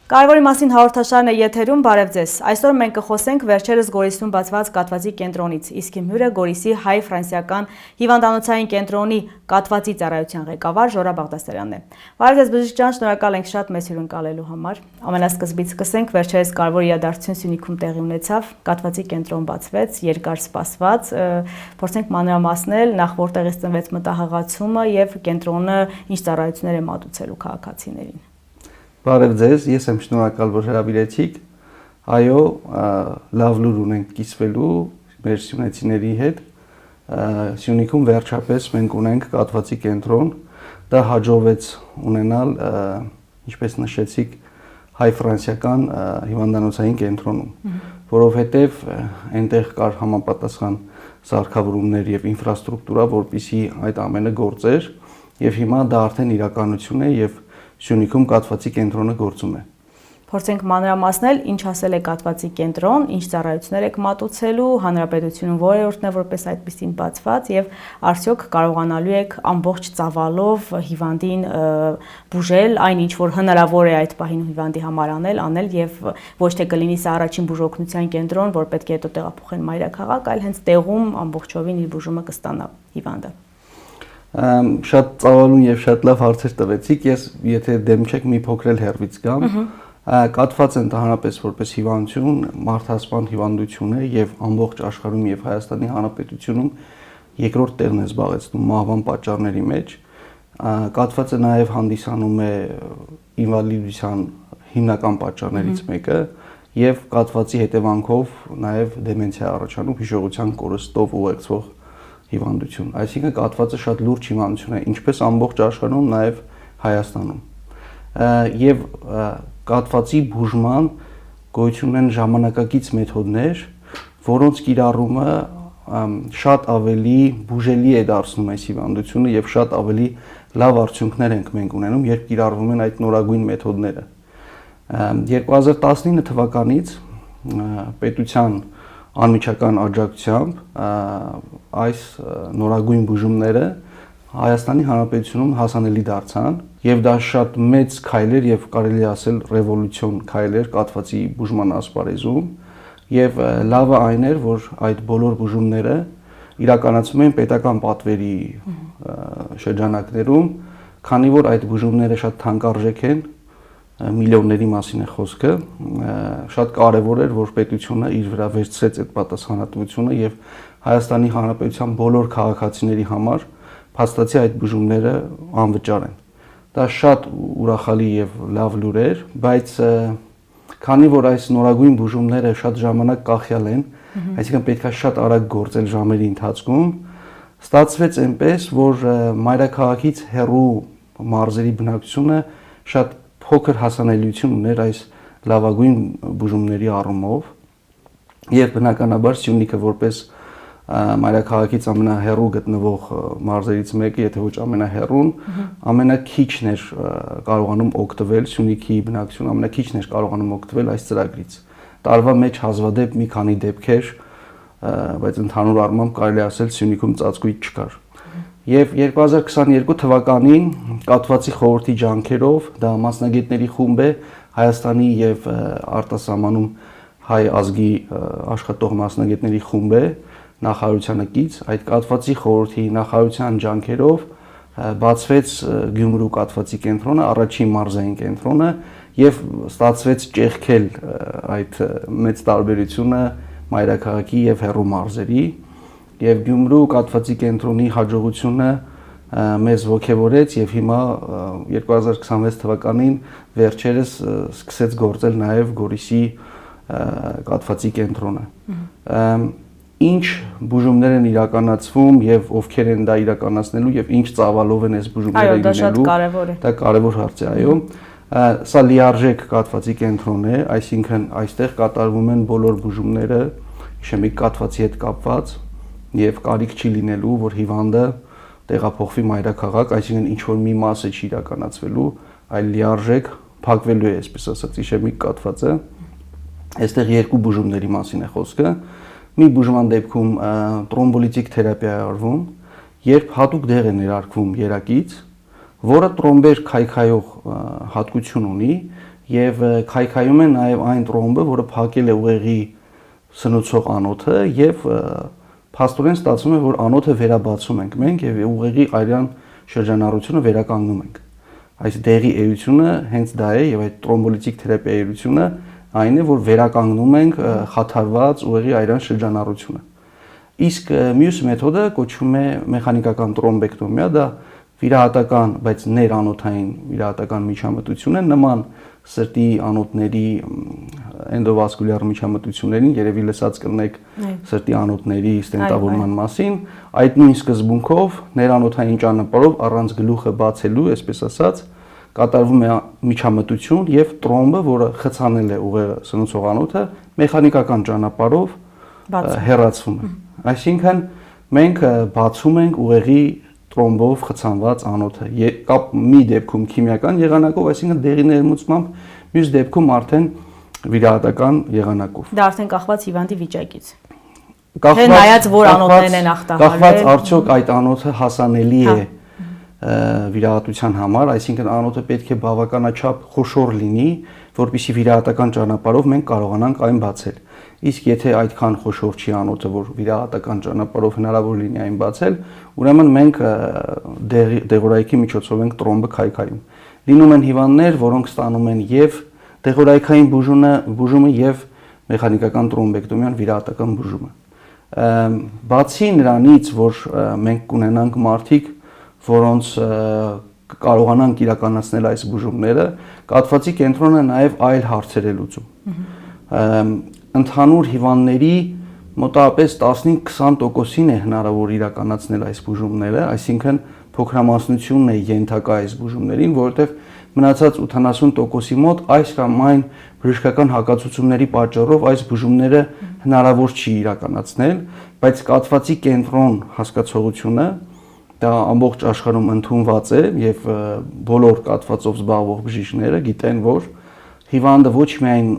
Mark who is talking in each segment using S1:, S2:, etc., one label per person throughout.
S1: Կարևորի մասին հաղորդաշարն է եթերում, բարև ձեզ։ Այսօր մենք կխոսենք վերջերս Գորիսում բացված կաթվածի կենտրոնից, իսկ իմ հյուրը Գորիսի հայ-ֆրանսիական հիվանդանոցային կենտրոնի կաթվածի ծառայության ղեկավար Ժորա Բաղդասարյանն է։ Բարև ձեզ, բժիշկ ջան, շնորհակալ ենք շատ մեզ հյուրընկալելու համար։ Ամենասկզբից սկսենք, վերջերս կարևոր իրադարձություն Սյունիքում տեղի ունեցավ, կաթվածի կենտրոն բացվեց, երկար սպասված, փորձենք մանրամասնել նախ որտեղից ծնվեց մտահղացումը եւ կենտրոնը ինչ ծառայություններ է մատուցելու քաղաքացիներին։
S2: Բարև ձեզ, ես եմ շնորհակալ, որ հրավիրեցիք։ Այո, լավ լուր ունենք կիսվելու մեր սյունեցիների հետ։ Սյունիքում վերջապես մենք ունենք կաթվածի կենտրոն, դա հաջողվեց ունենալ, ինչպես նշեցիք, հայ-ֆրանսիական հիվանդանոցային կենտրոնում, որովհետև այնտեղ կար համապատասխան սարքավորումներ եւ ինֆրաստրուկտուրա, որպեսզի այդ ամենը գործեր, եւ հիմա դա արդեն իրականություն է եւ Սյունիքում կաթվածի կենտրոնը գործում է։
S1: Փորձենք մանրամասնել, ինչ ասել է կաթվածի կենտրոն, ինչ ծառայություններ եք մատուցելու, հանրապետությունում որերորդն է որպես այդպեսին բացված եւ արդյոք կարողանալու եք ամբողջ ծավալով հիվանդին բուժել այն ինչ որ հնարավոր է այդ պահին հիվանդի համար անել եւ ոչ թե կլինի սա առաջին բուժօգնության կենտրոն, որ պետք է հետո տեղափոխեն մայրաքաղաք, այլ հենց տեղում ամբողջովին իր բուժումը կստանա հիվանդը։
S2: Շատ ծավալուն եւ շատ լավ հարցեր տվեցիք, ես եթե դեմ չեք մի փոքրել հերվից գամ, կաթված ընդհանրապես որպես հիվանդություն, մարդասպան հիվանդություն է եւ ամբողջ աշխարհում եւ Հայաստանի Հանրապետությունում երկրորդ տեղն է զբաղեցնում մահվան պատճառների մեջ։ Կաթվածը նաեւ հանդիսանում է ինվալիդության հիմնական պատճառներից մեկը եւ կաթվածի հետևանքով նաեւ դեմենցիա առաջանում, հիշողության կորստով ուղեկցվող հիվանդություն, այսինքն կաթվածը շատ լուրջ հիվանդություն է, ինչպես ամբողջ աշխարհում, նաև Հայաստանում։ Եվ կաթվածի բուժման գոյություն ունեն ժամանակակից մեթոդներ, որոնց կիրառումը շատ ավելի բուժելի է դարձնում այս հիվանդությունը եւ շատ ավելի լավ արդյունքներ ենք մենք ունենում, երբ կիրառվում են այդ նորագույն մեթոդները։ 2019 թվականից պետության անմիջական աջակցությամբ այս նորագույն բուժումները Հայաստանի Հանրապետությունում հասանելի դարձան եւ դա շատ մեծ քայլ էր եւ կարելի ասել ռևոլյուցիոն քայլ էր կաթվածի բուժման ասպարեզում եւ լավը այն էր որ այդ բոլոր բուժումները իրականացվում են պետական պատվերի շրջանակներում, քանի որ այդ բուժումները շատ թանկարժեք են, միլիոնների մասին է խոսքը, շատ կարևոր էր, որ պետությունը իր վրա վերցրեց այդ պատասխանատվությունը եւ Հայաստանի Հանրապետության բոլոր քաղաքացիների համար փաստացի այդ բուժումները անվճար են։ Դա շատ ուրախալի եւ լավ լուր էր, բայց քանի որ այս նորագույն բուժումները շատ ժամանակ կախյալ են, այսինքն պետքա շատ արագ գործել ժամերի ընթացքում, ստացվեց այնպես, որ մայրաքաղաքից հեռու մարզերի բնակչությունը շատ փոքր հասանելիություն ուներ այս լավագույն բուժումների առումով եւ բնականաբար Սյունիքը որպես մայրաքաղաքից ամենահեռու գտնվող մարզերից մեկը, եթե ոչ ամենահեռուն, ամենակիչն էր կարողանում օգտվել Սյունիքի բնակչությունը ամենակիչն էր կարողանում օգտվել այս ծրագրից։ Տարվա մեջ հազվադեպ մի քանի դեպքեր, բայց ընդհանուր առմամբ կարելի ասել Սյունիքում ծածկույթ չկար։ Եվ 2022 թվականին կաթվածի խորհրդի ջանքերով դա մասնագետների խումբ է Հայաստանի եւ արտասահմանում հայ ազգի աշխատող մասնագետների խումբ է նախարարությանը կից այդ կաթվածի խորհրդի նախարարության ջանքերով բացվեց Գյումրու կաթվածի կենտրոնը, առաջին մարզային կենտրոնը եւ ստացվեց ճեղքել այդ մեծ տարբերությունը մայրաքաղաքի եւ հեռու մարզերի եւ Գյումրու կաթվածի կենտրոնի հաջողությունը մեզ ողջևորեց եւ հիմա 2026 թվականին վերջերս սկսեց գործել նաեւ Գորիսի կաթվածի կենտրոնը։ Ինչ բուժումներ են իրականացվում եւ ովքեր են դա իրականացնելու եւ ինչ ծավալով են այս բուժումները լինելու։ Այո, դա շատ կարեւոր է։ Դա կարեւոր հարց է, այո։ Սա լիարժեք կաթվածի կենտրոն է, այսինքն այստեղ կատարվում են բոլոր բուժումները, իշեմիկ կաթվածի հետ կապված եւ կարիք չի լինելու, որ հիվանդը տեղափոխվի մայրաքաղաք, այսինքն ինչ որ մի մասը չի իրականացվելու, այլ լիարժեք փակվելու է, այսպես ասած, իշեմիկ կաթվածը։ Այստեղ երկու բուժումների մասին է խոսքը։ Մի բուժման դեպքում տրոմբոլիտիկ թերապիա է արվում, երբ հատուկ դեղ է ներարկվում երակից, որը տրոմբեր քայքայող հատկություն ունի եւ քայքայում են նաեւ այն տրոմբը, որը փակել է ուղեղի սնուցող անոթը եւ փաստորեն ստացվում է, որ անոթը վերաբացում ենք մենք եւ ուղեղի արյան շրջանառությունը վերականգնում ենք։ Այս դեղի էությունը հենց դա է եւ այդ տրոմբոլիտիկ թերապիայի էությունը այն է, որ վերականգնում ենք խաթարված ուղեղի արյան շրջանառությունը։ Իսկ մյուս մեթոդը կոչվում է մեխանիկական տրոմբեկտոմիա, դա վիրահատական, բայց ներանոթային վիրահատական միջամտություն է, նման սրտի անոթների էնդովասկուլյար միջամտություններին, երևի լսած կլինեք սրտի անոթների ստենտավորման մասին, այդ նույն սկզբունքով ներանոթային ճանապարհով առանց գլուխը բացելու, այսպես ասած, կատարվում է միջամտություն եւ տրոմբը, որը խցանել է ուղեղը սնուցող անոթը, մեխանիկական ճանապարհով հեռացվում է։ Այսինքն մենք բացում ենք ուղեղի տրոմբով խցանված անոթը, մի դեպքում քիմիական եղանակով, այսինքն դեղի ներմուծմամբ, մյուս դեպքում արդեն վիրահատական եղանակով։
S1: Դա արդեն կախված հիվանդի վիճակից։ Թե նայած որ անոթներն են ախտահարել,
S2: կախված արդյոք այդ անոթը հասանելի է վիրահատության համար, այսինքն անոթը պետք է բավականաչափ խոշոր լինի, որպեսզի վիրահատական ճանապարհով մենք կարողանանք այն բացել։ Իսկ եթե այդքան խոշոր չի անոթը, որ վիրահատական ճանապարհով հնարավոր լինի այն բացել, ուրեմն մենք դեղորայքի միջոցով ենք տրոմբը քայքայում։ Լինում են հիվանդներ, որոնք ստանում են եւ դեղորայքային բուժումը եւ մեխանիկական տրոմբեկտոմիան վիրահատական բուժումը։ Բացի նրանից, որ մենք կունենանք մարդիկ, որոնց կարողանանք իրականացնել այս բուժումները, կաթվածի կենտրոնը նաև այլ հարցեր է լուծում։ Ընդհանուր հիվանդների մոտավորապես 15-20%-ին է հնարավոր իրականացնել այս բուժումները, այսինքն փոքրամասնությունն է ենթակա այս բուժումներին, որովհետև մնացած 80%-ի մոտ այս կամ այն բժշկական հակացությունների պատճառով այս բուժումները հնարավոր չի իրականացնել, բայց կաթվածի կենտրոն հասկացողությունը դա ամբողջ աշխարհում ընդունված է եւ բոլոր կաթվածով զբաղվող բժիշկները գիտեն, որ հիվանդը ոչ միայն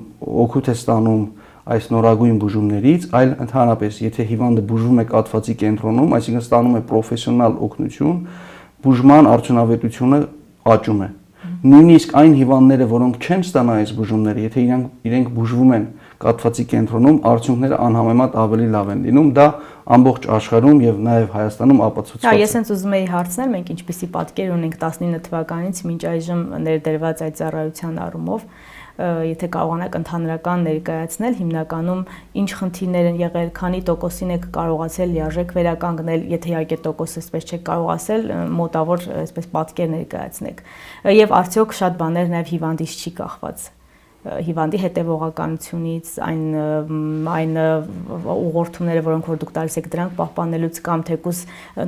S2: օգուտ է ստանում այս նորագույն բուժումներից, այլ ընդհանրապես, եթե հիվանդը բուժվում է կաթվածի կենտրոնում, այսինքն ստանում է պրոֆեսիոնալ օգնություն, բուժման արդյունավետությունը աճում է։ Նույնիսկ այն հիվանդները, որոնք չեն ստանա այս բուժումները, եթե իրենք բուժվում են կաթվածի կենտրոնում, արդյունքները անհամեմատ ավելի լավ են լինում, դա ամբողջ աշխարհում եւ նաեւ Հայաստանում ապացուցված է։
S1: Ես հենց ուզում էի հարցնել, մենք ինչպիսի պատկեր ունենք 19 թվականից մինչ այժմ ներդրված այդ ծառայության առումով, եթե կարողանաք ընդհանրական ներկայացնել, հիմնականում ինչ խնդիրներ են եղել, քանի տոկոսին եք կարողացել լիարժեք վերականգնել, եթե իհարկե տոկոսը այսպես չեք կարող ասել, մոտավոր այսպես պատկեր ներկայացնեք։ Եվ արդյոք շատ բաներ նաև հիվանդից չի կախված։ Հիվանդի հետևողականությունից, այն ուղղորդումները, որոնք որ դուք տալիս եք դրանք պահպանելուց կամ թեկուզ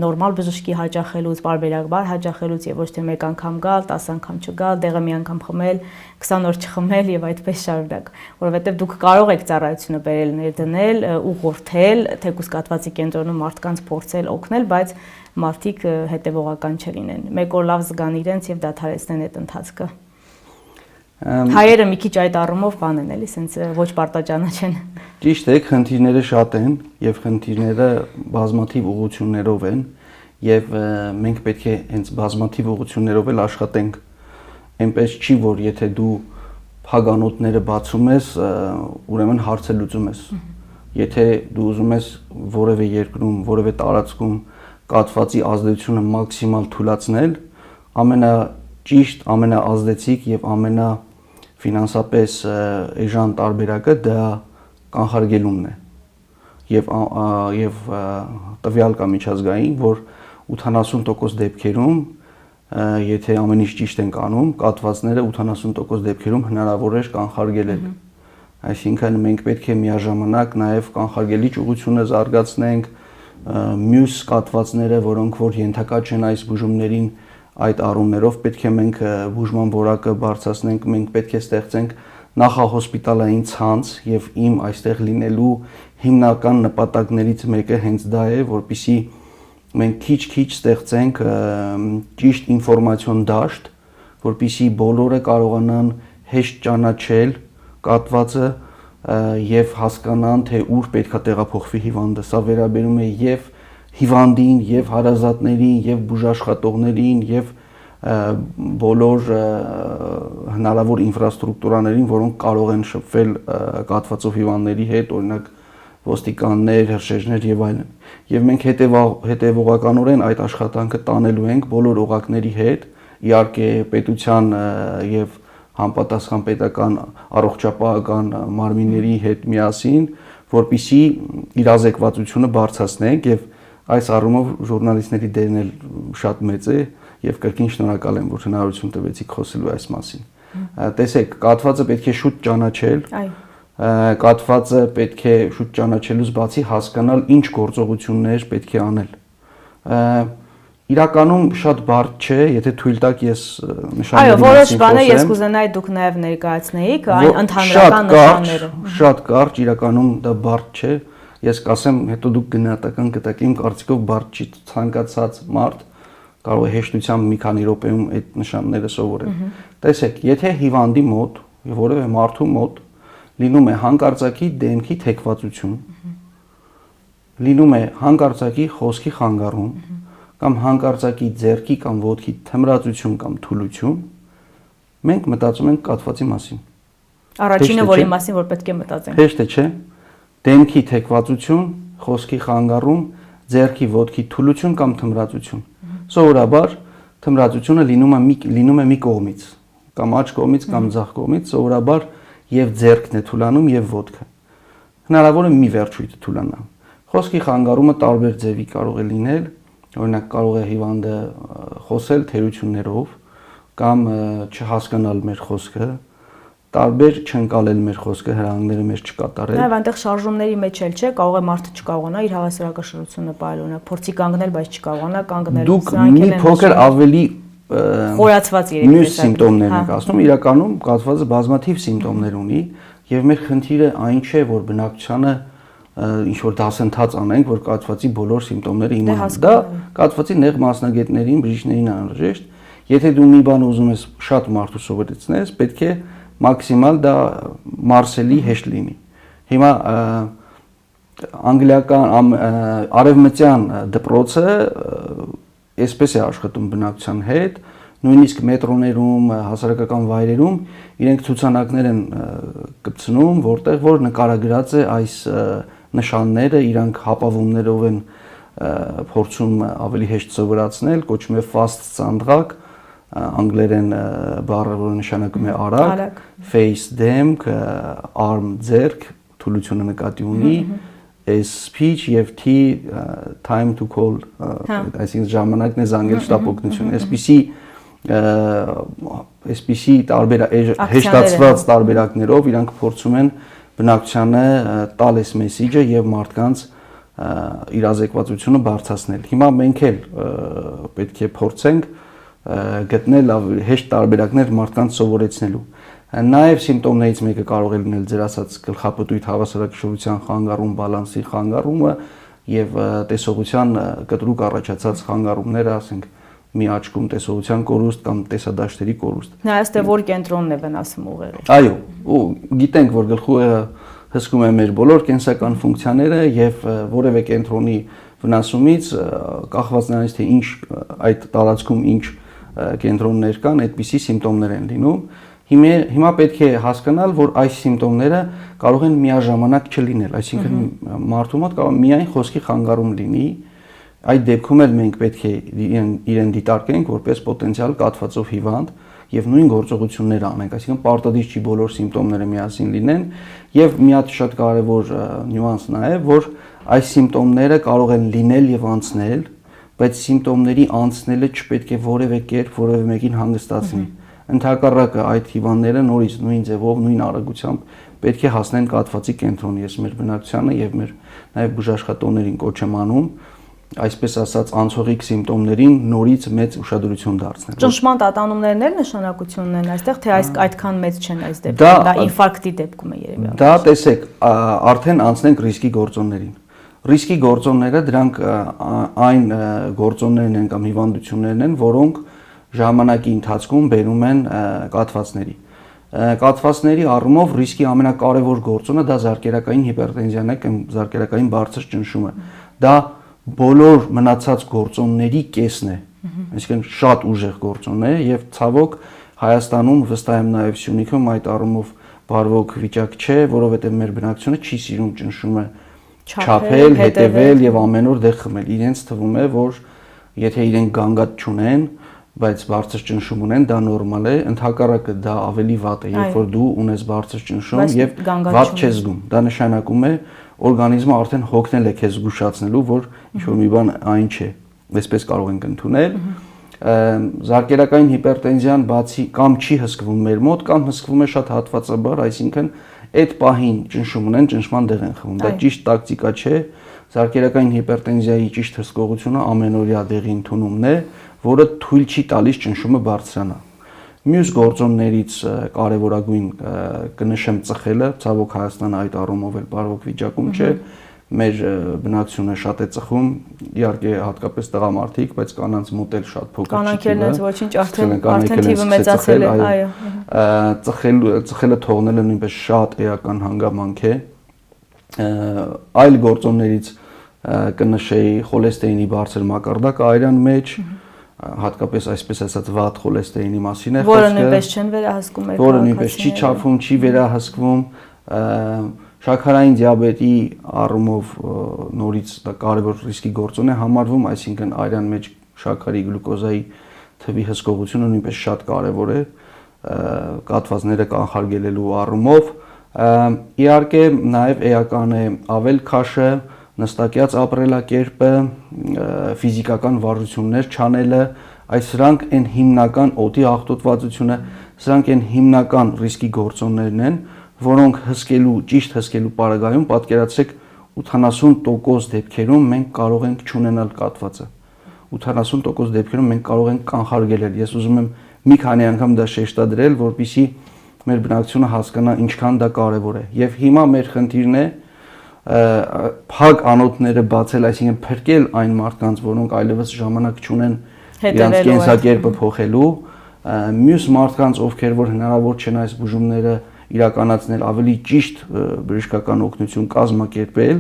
S1: նորմալ բժշկի հաճախելուց, պարբերաբար հաճախելուց եւ ոչ թե մեկ անգամ գալ, 10 անգամ չգալ, դեղը մի անգամ խմել, 20 օր չխմել եւ այդպես շարունակ, որովհետեւ դուք կարող եք ծառայությունը բերել, ներդնել, ուղղորդել, թեկուզ կաթվածի կենտրոնում մարդկանց փորձել օգնել, բայց մարդիկ հետևողական չլինեն։ Մեկ օր լավ զգան իրենց եւ դադարեցնեն այդ ընթացքը։ Հայերը մի քիչ այդ առումով բան են էլի, սենց ոչ պարտաճանաչ են։
S2: Ճիշտ է, խնդիրները շատ են եւ խնդիրները բազմաթիվ ուղղություններով են եւ մենք պետք է հենց բազմաթիվ ուղղություններով էլ աշխատենք։ Այնպես չի, որ եթե դու փագանոթները բացում ես, ուրեմն հարցը լուծում ես։ Եթե դու ուզում ես որևէ երկրում, որևէ տարածքում կաթվածի ազդեցությունը մաքսիմալ թույլատրել, ամենաճիշտ, ամենաազդեցիկ եւ ֆինանսապես էժան տարբերակը դա կանխարգելումն է եւ տվյալ կա միջազգային, որ 80% դեպքերում, եթե ամեն ինչ ճիշտ ենք անում, կաթվածները 80% դեպքերում հնարավոր է կանխարգելել։ Այսինքն մենք պետք է միաժամանակ նաեւ կանխարգելիչ ուղղությունը զարգացնենք, մյուս կաթվածները, որոնք որ ենթակա չեն այս բուժումներին, այդ առումներով պետք է մենք բուժման որակը բարձրացնենք, մենք պետք է ստեղծենք նախահոսպիտալային ցանց եւ իմ այստեղ լինելու հիմնական նպատակներից մեկը հենց դա է, որպեսզի մենք քիչ-քիչ ստեղծենք ճիշտ ինֆորմացիոն դաշտ, որպեսզի բոլորը կարողանան հեշտ ճանաչել կաթվածը եւ հասկանան, թե ուր պետք է տեղափոխվի հիվանդը։ Սա վերաբերում է եւ հիվանդին, եւ հարազատներին, եւ բուժաշխատողներին, եւ բոլոր հնարավոր ինֆրաստրուկտուրաներին, որոնք կարող են շփվել կաթվածով հիվանդների հետ, օրինակ ոստիկաններ, հրշեջներ եւ այլն։ Եվ մենք հետևողականորեն այդ աշխատանքը տանելու ենք բոլոր օղակների հետ, իհարկե պետության եւ համապատասխան պետական առողջապահական մարմինների հետ միասին, որպիսի իրազեկվածությունը բարձրացնենք եւ այս առումով ժուրնալիստների դերն էլ շատ մեծ է եւ կրկին շնորհակալ եմ, որ հնարավորություն տվեցիք խոսելու այս մասին։ Տեսեք, կաթվածը պետք է շուտ ճանաչել։
S1: Այո։
S2: Կաթվածը պետք է շուտ ճանաչելուց բացի հասկանալ ինչ գործողություններ պետք է անել։ Իրականում շատ բարդ չէ, եթե թույլ տաք ես նշանների
S1: Այո, որոշ բաներ ես կուզենայի դուք նաև ներկայացնեիք, այն ընդհանրական նշանները։
S2: Շատ կարճ, իրականում դա բարդ չէ։ Ես կասեմ, հետո դուք գնահատական կտաք, իմ կարծիքով բարդ չի, ցանկացած մարդ կարող է հեշտությամբ մի քանի րոպեում այդ նշանները սովորել։ Տեսեք, եթե հիվանդի մոտ, որևէ մարդու մոտ լինում է հանկարծակի դեմքի թեքվածություն, լինում է հանկարծակի խոսքի խանգարում, կամ հանկարծակի ձեռքի կամ ոտքի թմրածություն կամ թուլություն, մենք մտածում ենք կաթվածի մասին։
S1: Առաջինը, որի մասին որ պետք է մտածենք։
S2: Հեշտ է, չէ՞։ Դեմքի թեքվածություն, խոսքի խանգարում, ձեռքի ոտքի թուլություն կամ թմրածություն։ Սովորաբար թմրածությունը լինում է մի կողմից, կամ աջ կողմից կամ ձախ կողմից, սովորաբար եւ ձեռքն է թուլանում եւ ոտքը։ Հնարավոր է մի վերջույթը թուլանա։ Խոսքի խանգարումը տարբեր ձևի կարող է լինել, օրինակ կարող է հիվանդը խոսել թերություններով կամ չհասկանալ մեր խոսքը, տարբեր չընկալել մեր խոսքը, հրահանգները մեր չկատարել։
S1: Նաև այնտեղ շարժումների մեջ էլ չէ, կարող է մարդը չկարողանա իր հավասարակշռությունը պահել, փորձի կանգնել, բայց չկարողանա կանգնել։
S2: Դուք մի փոքր ավելի
S1: խորացված
S2: մյուս սիմպտոմներն եք ասում, իրականում կաթվածը բազմաթիվ սիմպտոմներ ունի եւ մեր խնդիրը այն չէ, որ բնակչությանը ինչ որ դասընթաց անենք, որ կաթվածի բոլոր սիմպտոմները իմանանք։ Դա կաթվածի նեղ մասնագետներին, բժիշկներին անհրաժեշտ։ Եթե դու մի բան ուզում ես շատ մարդու սովորեցնես, պետք է մաքսիմալ դա մարսելի հեշտ լինի։ Հիմա անգլիական արևմտյան դպրոցը այսպես է աշխատում բնակչության հետ, նույնիսկ մետրոներում, հասարակական վայրերում իրենք ցուցանակներ են կպցնում, որտեղ որ նկարագրած է այս նշանները, իրանք հապավումներով են փորձում ավելի հեշտ սովորացնել, կոչվում է fast ծանդղակ, անգլերեն բառը, որը նշանակում է արագ, face դեմք, arm ձեռք, թուլությունը նկատի ունի, speech եւ T time to call, այսինքն ժամանակն է զանգել շտապ օգնություն, այսպիսի հեշտացված տարբերակներով իրանք փորձում են բնակչությանը տալ այս մեսիջը եւ մարդկանց իրազեկվածությունը բարձրացնել։ Հիմա մենք էլ պետք է փորձենք գտնել հեշտ տարբերակներ մարդկանց սովորեցնելու։ Նաև սիմպտոմներից մեկը կարող է լինել ձեր ասած գլխապտույտ հավասարակշռության խանգարում, բալանսի խանգարումը եւ տեսողության կտրուկ առաջացած խանգարումները, ասենք մի աչքում տեսողության կորուստ կամ տեսադաշտերի կորուստ։
S1: Նայած թե որ կենտրոնն է վնասում ուղեղի։
S2: Այո, ու գիտենք, որ գլխուղեղը հսկում է մեր բոլոր կենսական ֆունկցիաները եւ որևէ կենտրոնի վնասումից կախված նրանից թե ինչ այդ տարածքում ինչ կենտրոններ կան, այդպիսի սիմպտոմներ են լինում։ Հիմա պետք է հասկանալ, որ այս սիմպտոմները կարող են միաժամանակ չլինել, այսինքն մարդու մոտ կարող միայն խոսքի խանգարում լինի, այդ դեպքում էլ մենք պետք է իրեն դիտարկենք որպես պոտենցիալ կաթվածով հիվանդ եւ նույն գործողությունները անենք, այսինքն պարտադիր չի բոլոր սիմպտոմները միասին լինեն եւ մի հատ շատ կարեւոր նյուանս նաեւ, որ այս սիմպտոմները կարող են լինել եւ անցնել, բայց սիմպտոմների անցնելը չպետք է որևէ կերպ որևէ մեկին հանգստացնի։ Ընդհակառակը այդ հիվանդները նորից նույն ձևով, նույն արագությամբ պետք է հասնեն կաթվածի կենտրոն։ Ես մեր բնակչությանը եւ մեր նաեւ բուժաշխատողներին կոչ եմ անում, այսպես ասած անցողիկ սիմպտոմներին նորից մեծ ուշադրություն դարձնել։
S1: Ճնշման տատանումներն էլ նշանակություն ունեն այստեղ, թե այսքան մեծ չեն այս դեպքում, դա ինֆարկտի դեպքում է երևի։
S2: Դա տեսեք, արդեն անցնենք ռիսկի գործոններին։ Ռիսկի գործոնները դրանք այն գործոններն են կամ հիվանդություններն են, որոնք ժամանակի ընթացքում բերում են կաթվածների։ Կաթվածների առումով ռիսկի ամենակարևոր գործոնը դա զարկերակային հիպերտենզիան է կամ զարկերակային բարձր ճնշումը։ Դա բոլոր մնացած գործոնների կեսն է, Այսինքն շատ ուժեղ գործոն է եւ ցավոք Հայաստանում վստահ եմ նաեւ Սյունիքում այդ առումով բարվոք վիճակ չէ, որովհետեւ մեր բնակչությունը չի սիրում ճնշումը չափել, հետևել եւ ամեն օր դեղ խմել։ Իրենց թվում է, որ եթե իրենք գանգատ չունեն, բայց բարձր ճնշում ունեն, դա նորմալ է, ընդհակառակը դա ավելի վատ է, երբ որ դու ունես բարձր ճնշում եւ վատ չես զգում։ Դա նշանակում է օրգանիզմը արդեն հոգնել է քեզ զգուշացնելու, որ ինչ-որ մի բան այն չէ։ Այսպես կարող ենք ընդունել։ Զարկերակային հիպերտենզիան բացի կամ չի հսկվում մեր մոտ, կամ հսկվում է շատ հատվածաբար, այսինքն այդ պահին ճնշում ունեն, ճնշման դեղ են խմում։ Դա ճիշտ տակտիկա չէ։ Զարկերակային հիպերտենզիայի ճիշտ հսկողությունը ամենօրյա դեղի ընդունումն է, որը թույլ չի տալիս ճնշումը բարձրանա։ Մյուս գործոններից կարևորագույն կնշեմ ծխելը, ցավոք Հայաստանը այդ առումով էլ բարվոք վիճակում չէ։ Մեր բնակչությունը շատ է ծխում, իհարկե հատկապես տղամարդիկ, բայց կանանց մոտ էլ շատ փոքր չի։
S1: Կանանքերն էլ ոչինչ արդեն թիվը մեծացել է, այո։
S2: Ծխելը թողնելը նույնպես շատ էական հանգամանք է։ Այլ գործոններից կնշեի խոլեստերինի բարձր մակարդակը այրան մեջ, հատկապես այսպես ասած վատ խոլեստերինի մասին է խոսքը,
S1: որը նույնպես չեն վերահսկում,
S2: որը նույնպես չի չափվում, չի վերահսկվում, շաքարային դիաբետի առումով նորից դա կարևոր ռիսկի գործոն է համարվում, այսինքն այրան մեջ շաքարի գլյուկոզայի թվի հսկողությունը նույնպես շատ կարևոր է կաթվածները կանխարգելելու առումով։ Իհարկե նաև էական է ավել քաշը, նստակյաց ապրելակերպը, ֆիզիկական վարժություններ չանելը, այս սրանք են հիմնական օդի աղտոտվածությունը, սրանք են հիմնական ռիսկի գործոններն են, որոնք ճիշտ հսկելու պարագայում պատկերացրեք 80% դեպքերում մենք կարող ենք չունենալ կաթվածը։ 80% դեպքերում մենք կարող ենք կանխարգելել։ Ես ուզում եմ մի քանի անգամ դա շեշտադրել, որպեսզի մեր բնակչությունը հասկանա ինչքան դա կարևոր է։ Եվ հիմա մեր խնդիրն է փակ անոթները բացել, այսինքն փրկել այն մարդկանց, որոնք այլևս ժամանակ չունեն իրենց կենսակերպը փոխելու, մյուս մարդկանց, ովքեր որ հնարավոր չեն այս բուժումները իրականացնել, ավելի ճիշտ բժշկական օգնություն կազմակերպել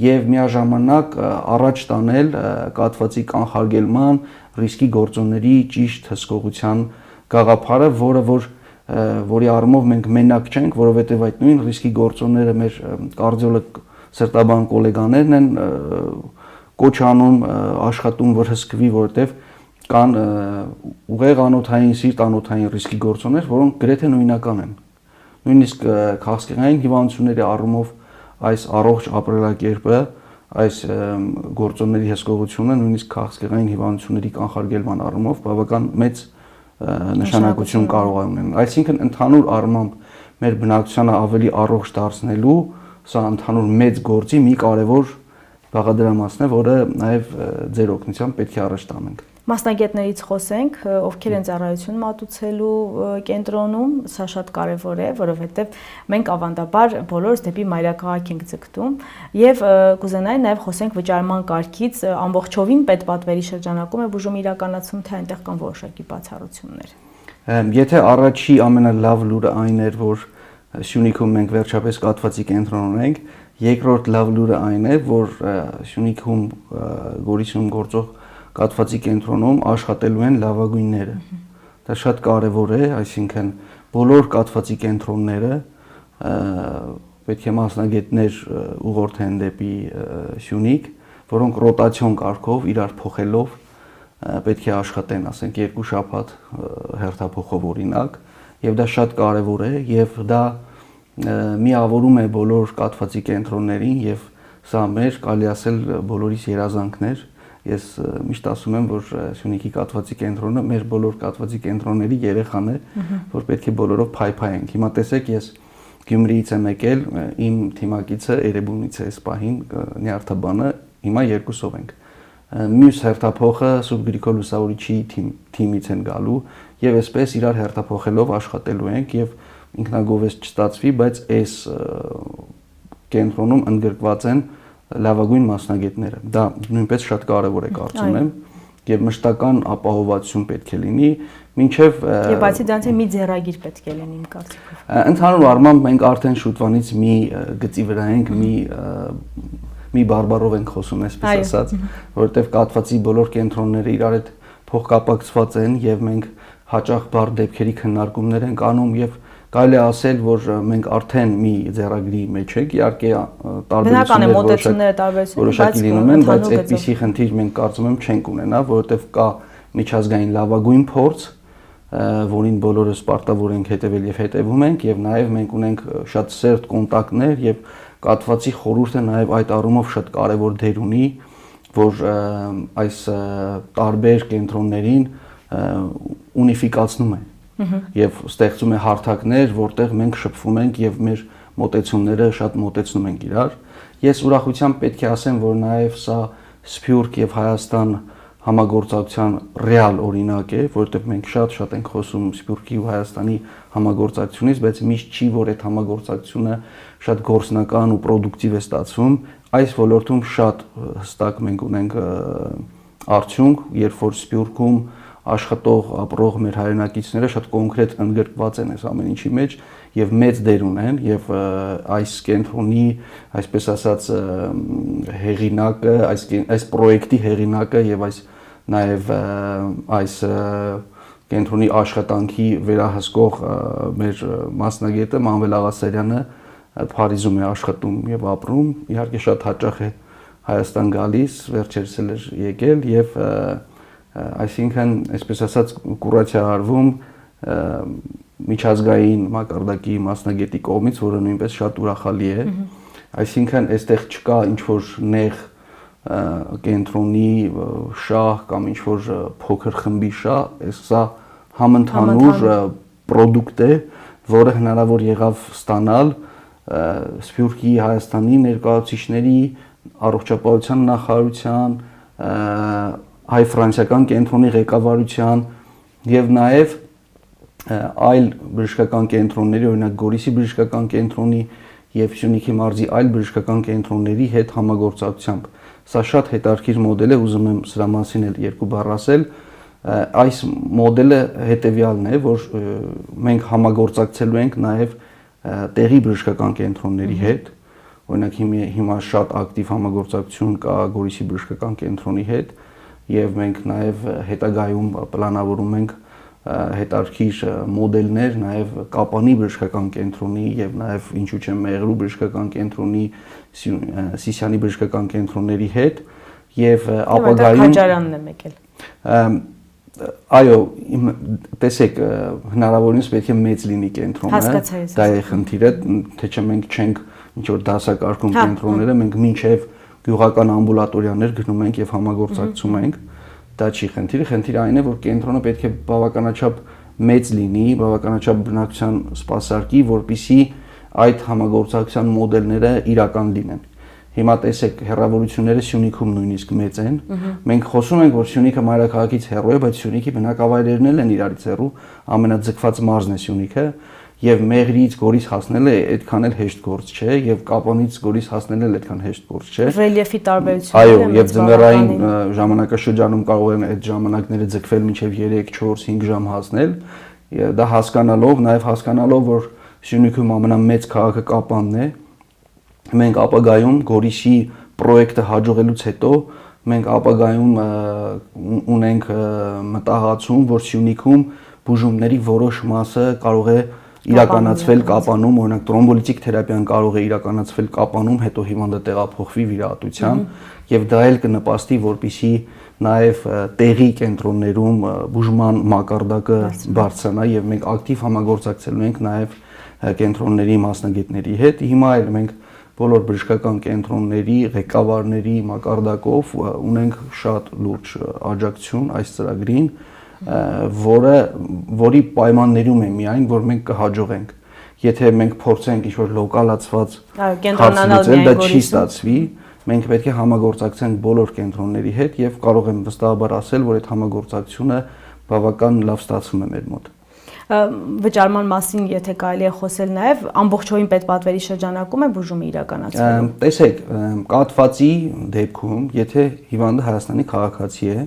S2: եւ միաժամանակ առաջ տանել կաթվածի կանխարգելման, ռիսկի գործոնների ճիշտ հսկողության գաղափարը, որի առումով մենք մենակ չենք, որովհետեւ այդ նույն ռիսկի գործոնները մեր կարդիոլոգ սրտաբան գոլեգաներն են կոչ անում, աշխատում, որ հսկվի, որովհետեւ կան ուղեղ անոթային, սիրտ անոթային ռիսկի գործոններ, որոնք գրեթե նույնական են։ Նույնիսկ քաղցկեղային հիվանդությունների առումով այս առողջ ապրելակերպը, այս գործոնների հսկողությունը նույնիսկ քաղցկեղային հիվանդությունների կանխարգելման առումով բավական մեծ նշանակություն կարող է ունենալ։ Այսինքն ընդհանուր առմամբ մեր բնակչությանը ավելի առողջ դարձնելու սա ընդհանուր մեծ գործի մի կարևոր բաղադրամասն է, որը նաև ձեր օգնությամբ պետք է առաջ տանենք։
S1: Մասնագետներից խոսենք, ովքեր են ծառայություն մատուցելու կենտրոնում, սա շատ կարևոր է, որովհետև մենք ավանդաբար բոլորս դեպի մայրաքաղաք ենք ձգտում եւ կուզենայի նաեւ խոսենք վճարման կարգից, ամբողջովին պետպատվերի շրջանակում է բուժում իրականացում, թե այնտեղ կան որոշակի բացառություններ։
S2: Եթե առաջի ամենալավ լուրը այն էր, որ Սյունիքում մենք վերջապես կաթվածի կենտրոն ունենք, երկրորդ լավ լուրը այն է, որ Սյունիքում Գորիսում գործող կաթվածի կենտրոնում աշխատելու են լավագույնները։ Դա շատ կարևոր է, այսինքն բոլոր կաթվածի կենտրոնները պետք է մասնագետներ ուղղորդեն դեպի Սյունիք, որոնք ռոտացիոն կարգով իրար փոխելով պետք է աշխատեն, ասենք 2 շաբաթ հերթափոխով օրինակ, եւ դա շատ կարևոր է եւ դա միավորում է բոլոր կաթվածի կենտրոններին եւ սա մեր կարելի ասել բոլորիս երազանքներ։ Ես միշտ ասում եմ, որ Սյունիքի կաթվածի կենտրոնը մեր բոլոր կաթվածի կենտրոնների երեխան է, որ պետք է բոլորով փայփայենք։ Հիմա տեսեք, ես Գյումրիից եմ եկել, իմ թիմակիցը Երևանից է այս պահին նյարդաբանը, հիմա երկուսով ենք։ Մյուս հերթափոխը Սուրբ Գրիգոր Լուսավորիչի թիմից են գալու եւ այսպես իրար հերթափոխելով աշխատելու ենք եւ ինքնագովես չստացվի, բայց այս կենտրոնում ընդգրկված են լավագույն մասնագետները։ Դա նույնպես շատ կարևոր է կարծում եմ եւ մշտական ապահովվածություն պետք է լինի, մինչեւ
S1: եւ բացի դրանից մի ձեռագիր պետք է լինի իմ կարծիքով։
S2: Ընդհանուր առմամբ մենք արդեն շուտվանից մի գծի վրա ենք, մի բարբարով ենք խոսում, այսպես ասած, որովհետեւ կաթվածի բոլոր կենտրոնները իրար հետ փոխկապակցված են եւ մենք հաճախ բար դեպքերի քննարկումներ ենք անում եւ կարելի է ասել, որ մենք արդեն մի ձեռագրի մեջ ենք, իհարկե տարբերություններ որոշակի լինում են, բայց այդպիսի խնդիր մենք կարծում եմ չենք ունենա, որովհետեւ կա միջազգային լավագույն փորձ, որին բոլորս պարտավոր ենք հետևել եւ հետևում ենք եւ նաեւ մենք ունենք շատ սերտ կոնտակտներ եւ կաթվածի խորհուրդը նաեւ այդ առումով շատ կարեւոր դեր ունի, որ այս տարբեր կենտրոններին ունիֆիկացնում է եւ ստեղծում է հարթակներ, որտեղ մենք շփվում ենք եւ մեր մոտեցումները շատ մոտեցնում ենք իրար։ Ես ուրախությամբ պետք է ասեմ, որ նաեւ սա Սփյուռք եւ Հայաստան համագործակցության ռեալ օրինակ է, որովհետեւ մենք շատ ենք խոսում Սփյուռքի ու Հայաստանի համագործակցությունից, բայց միշտ չի, որ այդ համագործակցությունը շատ գործնական ու պրոդուկտիվ է ստացվում։ Այս ոլորտում շատ հստակ մենք ունենք արդյունք, երբ որ Սփյուռքում աշխատող, ապրող մեր հայրենակիցները շատ կոնկրետ ընդգրկված են այս ամեն ինչի մեջ եւ մեծ դեր ունեն եւ այս կենտրոնի, այսպես ասած, հեղինակը, այս պրոյեկտի հեղինակը եւ այս նաեւ այս կենտրոնի աշխատանքի վերահսկող մեր մասնագետը Մանվել Աղասարյանը Փարիզում է աշխատում եւ ապրում, իհարկե շատ հաճախ է Հայաստան գալիս, վերջերս էլ էր եկել եւ այսինքն, այսպես ասած, կուրացիա արվում միջազգային մակարդակի մասնագետի կողմից, որը նույնպես շատ ուրախալի է։ Այսինքն, այստեղ չկա ինչ-որ նեղ կենտրոնի շահ կամ ինչ-որ փոքր խմբի շահ, սա համընդհանուր պրոդուկտ է, որը հնարավոր եղավ ստանալ Սփյուռքի Հայաստանի ներկայացուցիչների, առողջապահության նախարարության, հայ-ֆրանսիական կենտրոնի ղեկավարության եւ նաեւ այլ բժշկական կենտրոնների, օրինակ Գորիսի բժշկական կենտրոնի եւ Սյունիքի մարզի այլ բժշկական կենտրոնների հետ համագործակցությամբ։ Սա շատ հետաքրքիր մոդել է, ուզում եմ սրա մասին էլ երկու բառ ասել։ Այս մոդելը հետեւյալն է, որ մենք համագործակցելու ենք նաեւ տեղի բժշկական կենտրոնների հետ։ Օրինակ հիմա շատ ակտիվ համագործակցություն կա Գորիսի բժշկական կենտրոնի հետ եւ մենք նաեւ հետագայում պլանավորում ենք հետարքիր մոդելներ նաեւ Կապանի բժշկական կենտրոնի եւ նաեւ ինչու՞ չէ Մեղրու բժշկական կենտրոնի, Սիսիանի բժշկական կենտրոնների հետ եւ ապագայում
S1: Քաջարանն է եկել։
S2: Այո, տեսեք, հնարավորինս պետք է մեծ լինի կենտրոնը, դա է խնդիրը, թե չէ մենք չենք ինչ որ դասակարգում կենտրոնները, մենք մինչեւ գյուղական ամբուլատորիաներ գնում ենք եւ համագործակցում ենք, դա չի խնդիրը, խնդիրը այն է, որ կենտրոնը պետք է բավականաչափ մեծ լինի, բավականաչափ բնակչության սպասարկի, որպեսզի այդ համագործակցության մոդելները իրական լինեն։ Հիմա տեսեք, հեռավորությունները Սյունիքում նույնիսկ մեծ են։ Մենք խոսում ենք, որ Սյունիքը մայրաքաղաքից հեռու է, բայց Սյունիքի բնակավայրերն են իրարից հեռու, ամենաձգված մարզն է Սյունիքը, եւ Մեղրիից Գորիս հասնելը այդքան էլ հեշտ գործ չէ, եւ Կապանից Գորիս հասնելը էլ այդքան հեշտ գործ չէ։
S1: Ռելիեֆի տարբերությունները։
S2: Այո, եւ ձմեռային ժամանակաշրջանում կարող են այդ ժամանակները ձգվել մինչեւ 3, 4, 5 ժամ հասնել։ Դա հասկանալով, նաեւ հասկանալով, որ Սյունիքում ամենամեծ քաղաքը Կապանն է, մենք ապագայում Գորիսի պրոյեկտը հաջողելուց հետո մենք ապագայում ունենք մտահղացում, որ Սյունիքում բուժումների որոշ մասը կարող է իրականացվել Կապանում, օրինակ տրոմբոլիտիկ թերապիան կարող է իրականացվել Կապանում, հետո հիվանդը տեղափոխվի վիրահատության եւ դա էլ կնպաստի, որպեսզի նաեւ տեղի կենտրոններում բուժման մակարդակը բարձրանա եւ մենք ակտիվ համագործակցելու ենք նաեւ կենտրոնների մասնագետների հետ։ Հիմա էլ մենք բոլոր բժշկական կենտրոնների ղեկավարների մակարդակով ունենք շատ լուրջ աջակցություն այս ծրագրին, որի պայմաններում է միայն, որ մենք կհաջողենք։ Եթե մենք փորձենք ինչ-որ լոկալացված հարցեր, դա չի ստացվի, մենք պետք է համագործակցենք բոլոր կենտրոնների հետ եւ կարող եմ վստահաբար ասել, որ այդ համագործակցությունը բավական լավ ստացվում է մեր մոտ։
S1: Վճարման մասին, եթե կարելի է խոսել նաև, ամբողջովին պետպատվերի շրջանակում է բուժումը իրականացվում։
S2: Տեսեք, կաթվածի դեպքում, եթե հիվանդը Հայաստանի քաղաքացի է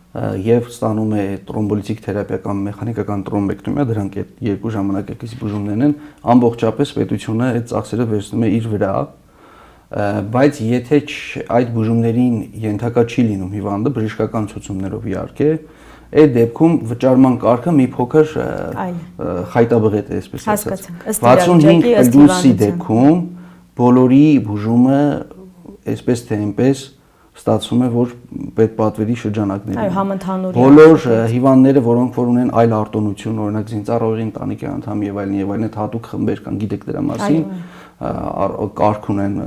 S2: եւ ստանում է տրոմբոլիտիկ թերապիա կամ մեխանիկական տրոմբեկտոմիա, դրանք այդ երկու ժամանակակից բուժումներն են, ամբողջապես պետությունը այդ ծախսերը վերցնում է իր վրա բայց եթե այդ բուժումներին ենթակա չի լինում հիվանդը բժշկական ցուցումներով իհարկե, այդ դեպքում վճարման կարգը մի փոքր խայտաբղետ է, այսպես ասած։ 65+-ի դեպքում բոլորի բուժումը այսպես թե այնպես ստացվում է, որ պետպատվերի շրջանակներում բոլոր հիվանդները, որոնք որ ունեն այլ արտոնություն, օրինակ զինծառայողի ընտանիքի անդամ եւ այլն, այդ հատուկ խմբեր կան, գիտեք դրա մասին, կարգ ունեն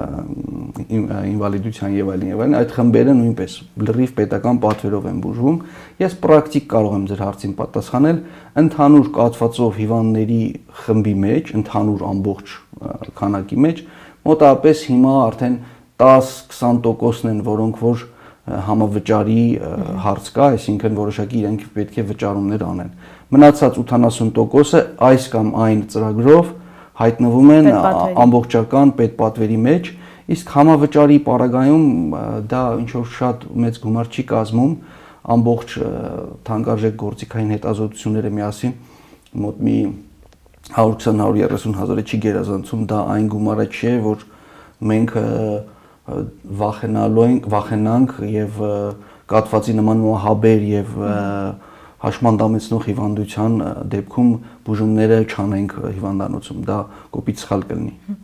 S2: ինվալիդության եւ այլն, այդ խմբերը նույնպես լրիվ պետական պատվերով են բուժվում։ Ես պրակտիկ կարող եմ ձեր հարցին պատասխանել, ընդհանուր կաթվածով հիվանդների խմբի մեջ, ընդհանուր ամբողջ քանակի մեջ, մոտավորապես հիմա արդեն 10-20%-ն են, որոնք որ համավճարի հարց կա, այսինքն որոշակի իրենք պետք է վճարումներ անեն։ Մնացած 80%-ը այս կամ այն ծրագրով հայտնվում են ամբողջական պետպատվերի մեջ, իսկ համավճարի պարագայում դա ինչ որ շատ մեծ գումար չի կազմում, ամբողջ թանկարժեք գործիքային հետազոտությունները միասին մոտ մի 120-130 հազարը չի գերազանցում, դա այն գումարը չէ, որ մենք վախենանք եւ կաթվածի նման հաբեր եւ հաշմանդամեցնող հիվանդության դեպքում բուժումները չանենք հիվանդանոցում, դա կոպիտ սխալ կլինի։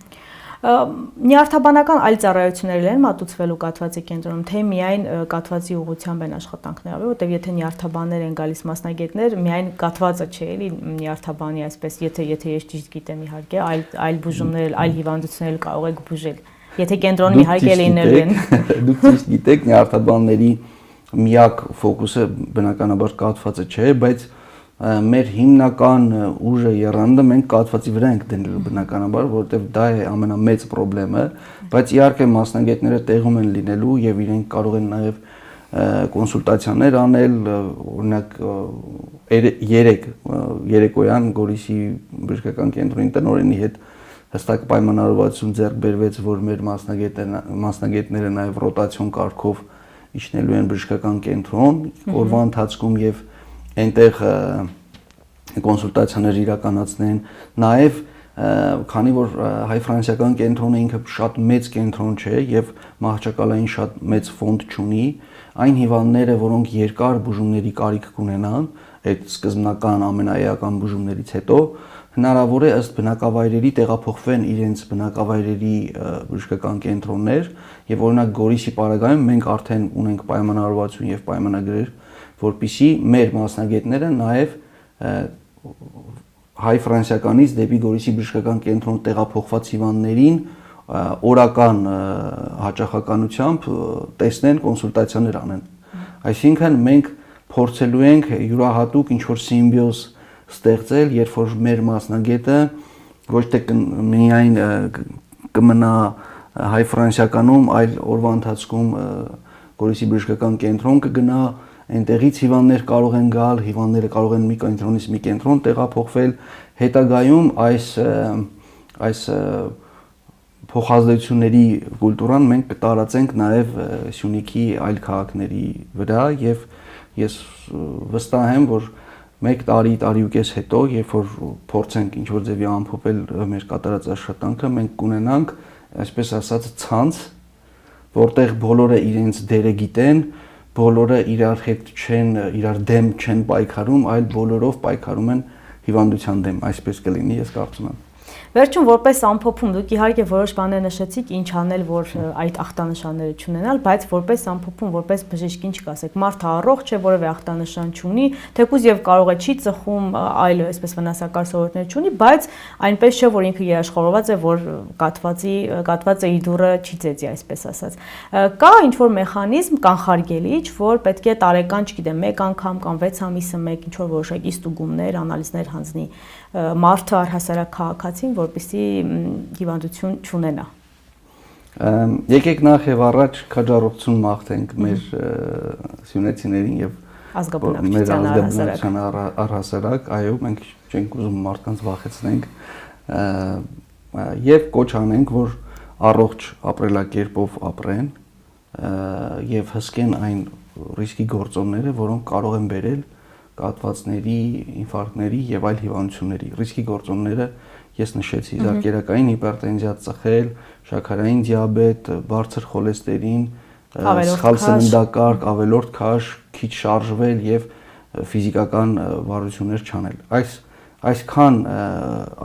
S1: Նյարդաբանական այլ ծառայություններ են մատուցվելու կաթվածի կենտրոնում, թե միայն կաթվածի ուղղությամբ են աշխատանքներ արվի, որտեղ եթե նյարդաբաններ են գալիս մասնագետներ, միայն կաթվածը չէ, էլի նյարդաբանի այսպես, եթե ես ճիշտ գիտեմ իհարկե, այլ բուժումներ, այլ հիվանդություններ կարող եք բուժել։ Եթե կենտրոնում իհարկե լինելու են։
S2: Դուք ճիշտ գիտեք, նյարդաբանների միակ ֆոկուսը բնականաբար կաթվածը չէ, բայց մեր հիմնական ուժը եռանդը մենք կաթվածի վրա ենք դնելու բնականաբար, որովհետև դա է ամենամեծ խնդրեմը, բայց իհարկե մասնագետները տեղում են լինելու եւ իրենք կարող են նաեւ կոնսուլտացիաներ անել, օրինակ երեկոյան Գորիսի բժշկական կենտրոնի տնօրենի հետ հստակ պայմանավորվածություն ձեռք բերվեց, որ մեր մասնագետները նաև ռոտացիոն կարգով իջնելու են բժշկական կենտրոն օրվա ընթացքում եւ այնտեղ կոնսուլտացիաներ իրականացնեն, նաև քանի որ հայ-ֆրանսիական կենտրոնը ինքը շատ մեծ կենտրոն չէ եւ մահճակալային շատ մեծ ֆոնդ չունի, այն հիվանդները, որոնք երկար բուժումների կարիք կունենան, այդ սկզբնական ամենաէական բուժումներից հետո հնարավոր է ըստ բնակավայրերի տեղափոխվեն իրենց բնակավայրերի բժշկական կենտրոններ եւ օրինակ Գորիսի պարագայում մենք արդեն ունենք պայմանավորվածություն եւ պայմանագրեր, որպիսի մեր մասնագետները նաեւ հայ-ֆրանսիականից դեպի Գորիսի բժշկական կենտրոն տեղափոխված հիվանդներին օրական հաճախականությամբ տեսնեն, կոնսուլտացիաներ անեն։ Այսինքն մենք փորձելու ենք յուրահատուկ ինչ որ սիմբիոզ ստեղծել, երբ որ մեր մասնագետը ոչ թե միայն կմնա հայ-ֆրանսիականում, այլ օրվա ընթացքում Գորիսի բժշկական կենտրոն կգնա, այնտեղից հիվանդներ կարող են գալ, հիվանդները կարող են մի կենտրոնից մի կենտրոն տեղափոխվել, հետագայում այս փոխազդեցությունների կուլտուրան մենք կտարածենք նաև Սյունիքի այլ քաղաքների վրա եւ ես վստահ եմ, որ 1 տարի-տարիուկես հետո, երբ որ փորձենք ինչ-որ ձևի ամփոփել մեր կատարած աշխատանքը, մենք կունենանք, այսպես ասած, ցանց, որտեղ բոլորը իրենց դերը գիտեն, բոլորը իրար հետ չեն, իրար դեմ չեն պայքարում, այլ բոլորով պայքարում են հիվանդության դեմ, այսպես կլինի, ես կարծում եմ։
S1: Վերջում որպես ամփոփում դուք իհարկե որոշ բաներ նշեցիք, ինչ անել, որ այդ ախտանշանները չունենալ, բայց որպես ամփոփում, որպես բժիշկ ինչ կասեք, մարդը առողջ է, որևէ ախտանշան չունի, թեկուզ եւ կարող է չի ծխում, այլ այսպես վնասակար սովորություններ չունի, բայց այնպես չէ, որ ինքը երաշխավորված է, որ կաթվածը իր դուռը չի ծեծի, այսպես ասած։ Կա ինչ որ մեխանիզմ կանխարգելիչ, որ պետք է տարեկան, չգիտեմ, 1 անգամ կամ 6 ամիսը մեկ ինչ որ որոշակի ստուգումներ, անալիզներ հանձնի մարդը առհասարակ քաղաքացին, որպեսզի հիվանդություն չունենա։
S2: Եկեք նախ եւ առաջ քաջառողություն մաղթենք մեր սյունեցիներին եւ մեր ազգաբնակչության առհասարակ, այո, մենք չենք ուզում մարդկանց վախեցնենք եւ կոչ անենք, որ առողջ ապրելակերպով ապրեն եւ հսկեն այն ռիսկի գործոնները, որոնք կարող են բերել կաթվածների, ինֆարկտների եւ այլ հիվանդությունների։ Ռիսկի գործոնները ես նշեցի զարկերակային հիպերտենզիա, ծխել, շաքարային դիաբետ, բարձր խոլեստերին, սխալ սննդակարգ, ավելորդ քաշ, քիչ շարժվել եւ ֆիզիկական վարություններ չանել։ Այսքան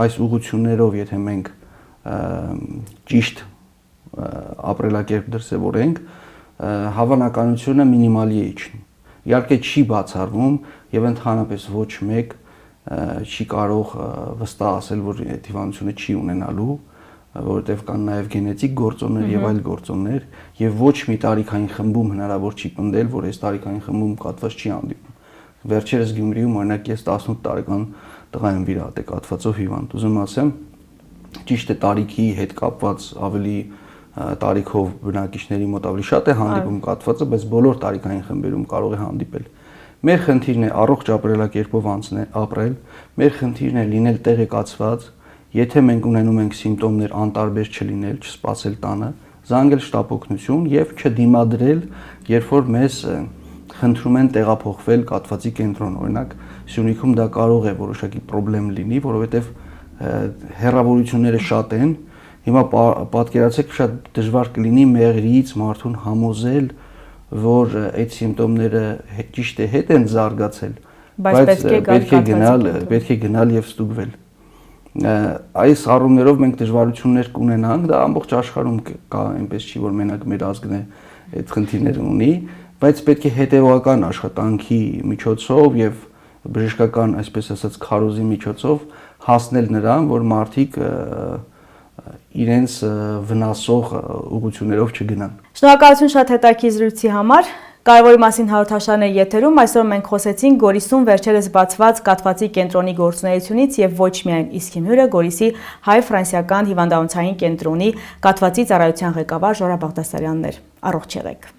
S2: այս ուղղություններով, եթե մենք ճիշտ ապրելակերպ դրսևորենք, հավանականությունը մինիմալի է իջնում։ Իհարկե չի բացառվում եւ ընդհանրապես ոչ մեկ չի կարող վստահ ասել, որ այդ հիվանդությունը չի ունենալու, որովհետեւ կան նաեւ գենետիկ գործոններ եւ այլ գործոններ եւ ոչ մի տարիքային խմբում հնարավոր չի պնդել, որ այս տարիքային խմբում կաթված չի հանդիպում։ Վերջերս Գյումրիում օրինակ ես 18 տարեկան տղա եմ վիրահատել կաթվածով հիվանդ։ Ուզում ասեմ, ճիշտ է տարիքի հետ կապված ավելի տարիքով բնակիչների մոտ ավելի շատ է հանդիպում կաթվածը, բայց բոլոր տարիքային խմբերում կարող է հանդիպել։ Մեր խնդիրն է առողջ ապրելակերպով ապրել, մեր խնդիրն է լինել տեղեկացված, եթե մենք ունենում ենք սիմպտոմներ անտարբեր չլինել, չսպասել տանը, զանգել շտապօգնություն եւ չդիմադրել, երբ որ մեզ խնդրում են տեղափոխվել կաթվածի կենտրոն, օրինակ Սյունիքում դա կարող է որոշակի խնդրեմ լինի, որովհետեւ հեռավորությունները շատ են։ Հիմա պատկերացեք, շատ դժվար կլինի մեղրից մարդուն համոզել, որ այդ սիմպտոմները ճիշտ է հետ են զարգացել, բայց պետք է գնալ եւ ստուգվել։ Այս առումներով մենք դժվարություններ կունենանք, դա ամբողջ աշխարհում կա, այնպես չի, որ մենակ մեր ազգն է այդ խնդիրները ունի, բայց պետք է հետեւական աշխատանքի միջոցով եւ բժշկական, այսպես ասած, քարոզի միջոցով հասնել նրան, որ մարդիկ իրենց վնասող ուղղություններով չգնան։
S1: Շնորհակալություն շատ հետաքրքիր զրույցի համար։ Կարևորի մասին հաղորդաշարն է եթերում։ Այսօր մենք խոսեցինք Գորիսում վերջերս բացված կաթվածի կենտրոնի գործունեությունից եւ ոչ միայն, իսկ հիմնուրը Գորիսի հայ-ֆրանսիական հիվանդանոցային կենտրոնի կաթվածի ծառայության ղեկավար Ժորա Բաղդասարյանն էր։ Առողջ եղեք։